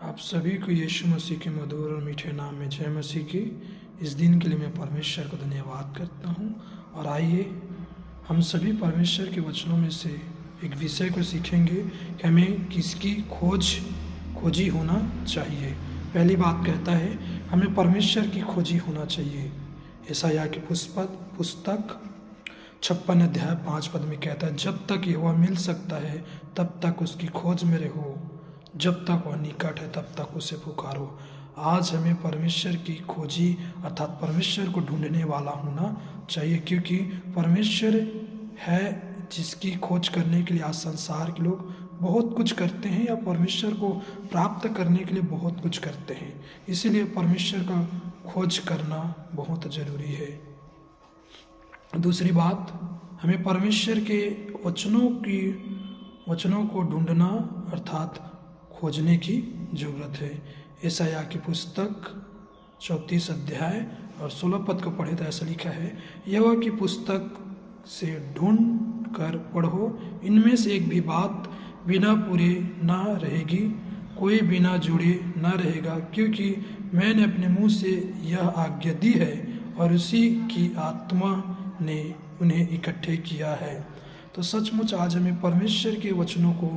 आप सभी को यीशु मसीह के मधुर और मीठे नाम में जय मसीह की। इस दिन के लिए मैं परमेश्वर को धन्यवाद करता हूँ। और आइए हम सभी परमेश्वर के वचनों में से एक विषय को सीखेंगे कि हमें किसकी खोजी होना चाहिए। पहली बात कहता है हमें परमेश्वर की खोजी होना चाहिए। यशायाह की पुस्तक 56 अध्याय 5 पद में कहता है, जब तक यहोवा मिल सकता है तब तक उसकी खोज में रहो, जब तक वह निकट है तब तक उसे पुकारो। आज हमें परमेश्वर की खोजी अर्थात परमेश्वर को ढूंढने वाला होना चाहिए, क्योंकि परमेश्वर है जिसकी खोज करने के लिए आज संसार के लोग बहुत कुछ करते हैं या परमेश्वर को प्राप्त करने के लिए बहुत कुछ करते हैं। इसीलिए परमेश्वर का खोज करना बहुत ज़रूरी है। दूसरी बात, हमें परमेश्वर के वचनों को ढूंढना अर्थात खोजने की ज़रूरत है। यशायाह की पुस्तक 34 अध्याय और 16 पद को पढ़े तो ऐसा लिखा है, यहोवा की पुस्तक से ढूंढ कर पढ़ो, इनमें से एक भी बात बिना पूरे ना रहेगी, कोई बिना जुड़े ना रहेगा, क्योंकि मैंने अपने मुंह से यह आज्ञा दी है और उसी की आत्मा ने उन्हें इकट्ठे किया है। तो सचमुच आज हमें परमेश्वर के वचनों को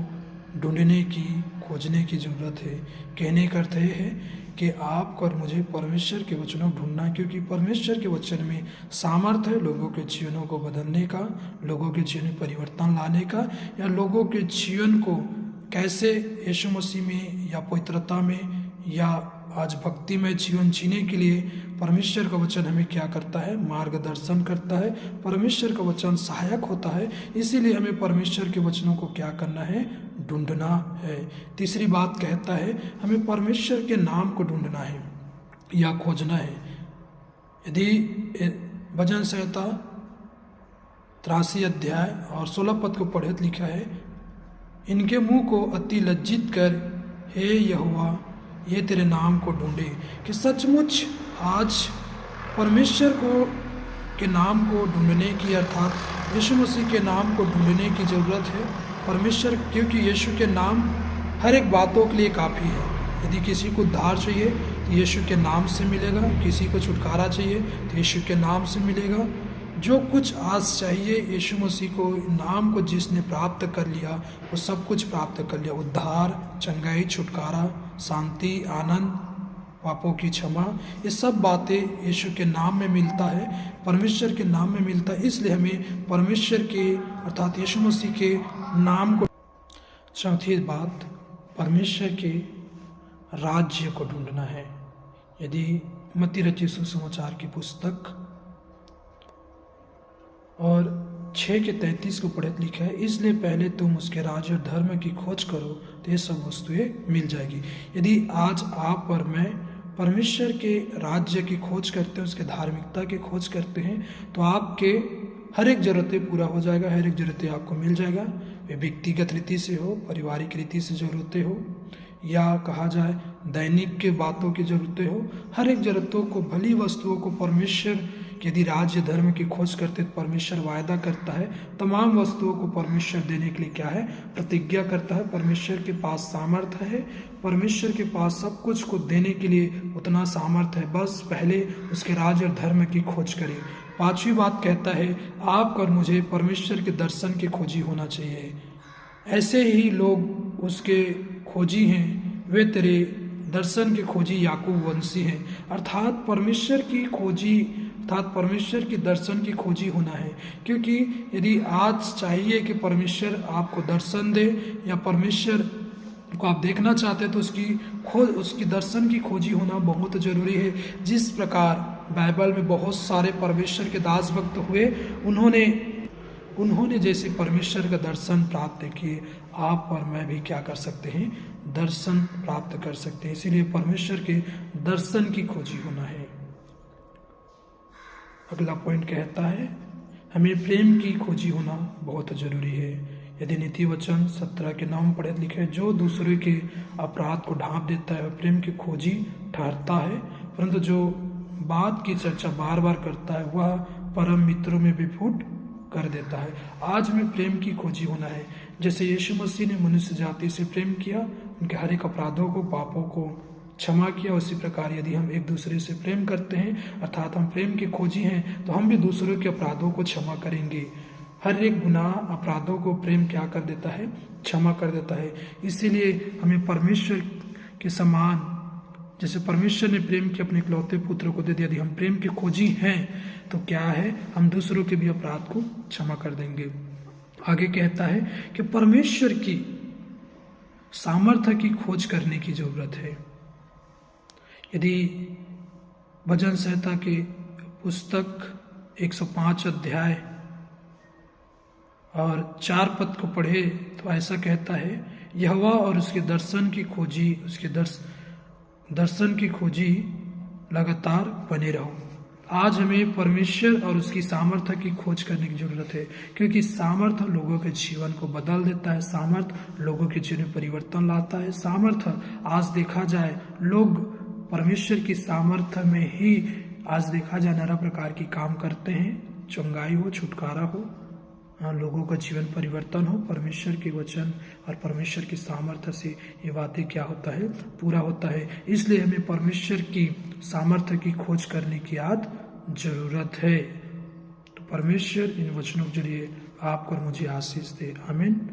ढूंढने की खोजने की ज़रूरत है। कहने का अर्थ है कि आपको और मुझे परमेश्वर के वचनों को ढूंढना, क्योंकि परमेश्वर के वचन में सामर्थ्य है लोगों के जीवनों को बदलने का, लोगों के जीवन में परिवर्तन लाने का, या लोगों के जीवन को कैसे यीशु मसीह में या पवित्रता में या आज भक्ति में जीवन जीने के लिए परमेश्वर का वचन हमें क्या करता है, मार्गदर्शन करता है। परमेश्वर का वचन सहायक होता है। इसीलिए हमें परमेश्वर के वचनों को क्या करना है, ढूंढना है। तीसरी बात कहता है हमें परमेश्वर के नाम को ढूंढना है या खोजना है। यदि भजन संहिता 83 अध्याय और 16 पद को पढ़े तो लिखा है, इनके मुंह को अति लज्जित कर, हे यहोवा ये तेरे नाम को ढूंढे। कि सचमुच आज परमेश्वर के नाम को ढूंढने की अर्थात यीशु मसीह के नाम को ढूंढने की ज़रूरत है। परमेश्वर, क्योंकि यीशु के नाम हर एक बातों के लिए काफ़ी है। यदि किसी को उद्धार चाहिए तो यीशु के नाम से मिलेगा, किसी को छुटकारा चाहिए तो यीशु के नाम से मिलेगा। जो कुछ आज चाहिए यीशु मसीह को, नाम को जिसने प्राप्त कर लिया वो सब कुछ प्राप्त कर लिया। उद्धार, चंगाई, छुटकारा, शांति, आनंद, पापों की क्षमा, ये सब बातें यीशु के नाम में मिलता है, परमेश्वर के नाम में मिलता है। इसलिए हमें परमेश्वर के अर्थात यीशु मसीह के नाम को। चौथी बात, परमेश्वर के राज्य को ढूंढना है। यदि मत्ती रचित सुसमाचार की पुस्तक और 6:33 को पढ़े लिखा है, इसलिए पहले तुम उसके राज्य और धर्म की खोज करो तो ये सब वस्तुएं मिल जाएगी। यदि आज आप और मैं परमेश्वर के राज्य की खोज करते हैं, उसके धार्मिकता की खोज करते हैं, तो आपके हर एक ज़रूरतें पूरा हो जाएगा, हर एक ज़रूरतें आपको मिल जाएगा। वे व्यक्तिगत रीति से हो, पारिवारिक रीति से ज़रूरतें हो, या कहा जाए दैनिक के बातों की ज़रूरतें हो, हर एक ज़रूरतों को, भली वस्तुओं को परमेश्वर, यदि राज्य धर्म की खोज करते तो परमेश्वर वायदा करता है, तमाम वस्तुओं को परमेश्वर देने के लिए क्या है, प्रतिज्ञा करता है। परमेश्वर के पास सामर्थ्य है, परमेश्वर के पास सब कुछ को देने के लिए उतना सामर्थ्य है, बस पहले उसके राज्य और धर्म की खोज करें। पांचवी बात कहता है आप और मुझे परमेश्वर के दर्शन की खोजी होना चाहिए। ऐसे ही लोग उसके खोजी हैं, वे तेरे दर्शन के खोजी याकूब वंशी हैं। अर्थात परमेश्वर की खोजी अर्थात परमेश्वर की दर्शन की खोजी होना है। क्योंकि यदि आज चाहिए कि परमेश्वर आपको दर्शन दे या परमेश्वर को आप देखना चाहते हैं, तो उसकी दर्शन की खोजी होना बहुत ज़रूरी है। जिस प्रकार बाइबल में बहुत सारे परमेश्वर के दास भक्त हुए, उन्होंने जैसे परमेश्वर का दर्शन प्राप्त किए, आप और मैं भी क्या कर सकते हैं, दर्शन प्राप्त कर सकते हैं। इसीलिए परमेश्वर के दर्शन की खोजी होना है। अगला पॉइंट कहता है हमें प्रेम की खोजी होना बहुत ज़रूरी है। यदि नीति वचन 17 के 9 पढ़े लिखे, जो दूसरे के अपराध को ढांप देता है वह प्रेम की खोजी ठहरता है, परंतु जो बात की चर्चा बार बार करता है वह परम मित्रों में विफुट कर देता है। आज में प्रेम की खोजी होना है। जैसे यीशु मसीह ने मनुष्य जाति से प्रेम किया, उनके हर एक अपराधों को, पापों को क्षमा किया। उसी प्रकार यदि हम एक दूसरे से प्रेम करते हैं, अर्थात हम प्रेम के खोजी हैं, तो हम भी दूसरों के अपराधों को क्षमा करेंगे। हर एक गुनाह, अपराधों को प्रेम क्या कर देता है? क्षमा कर देता है। इसीलिए हमें परमेश्वर के समान, जैसे परमेश्वर ने प्रेम के अपने इकलौते पुत्र को दे दिया, यदि हम प्रेम के खोजी हैं तो क्या है, हम दूसरों के भी अपराध को क्षमा कर देंगे। आगे कहता है कि परमेश्वर की सामर्थ्य की खोज करने की जरूरत है। यदि भजन संहिता की पुस्तक 105 अध्याय और 4 पद को पढ़े तो ऐसा कहता है, यहोवा और उसके दर्शन की खोजी, उसके दर्शन की खोजी लगातार बने रहो। आज हमें परमेश्वर और उसकी सामर्थ्य की खोज करने की जरूरत है, क्योंकि सामर्थ्य लोगों के जीवन को बदल देता है, सामर्थ्य लोगों के जीवन में परिवर्तन लाता है। सामर्थ्य आज देखा जाए, लोग परमेश्वर की सामर्थ्य में ही आज देखा जाए नाना प्रकार की काम करते हैं। चंगाई हो, छुटकारा हो, लोगों का जीवन परिवर्तन हो, परमेश्वर के वचन और परमेश्वर की सामर्थ्य से ये बातें क्या होता है? पूरा होता है। इसलिए हमें परमेश्वर की सामर्थ्य की खोज करने की आज जरूरत है। तो परमेश्वर इन वचनों के जरिए आपको और मुझे आशीष दे। आमीन।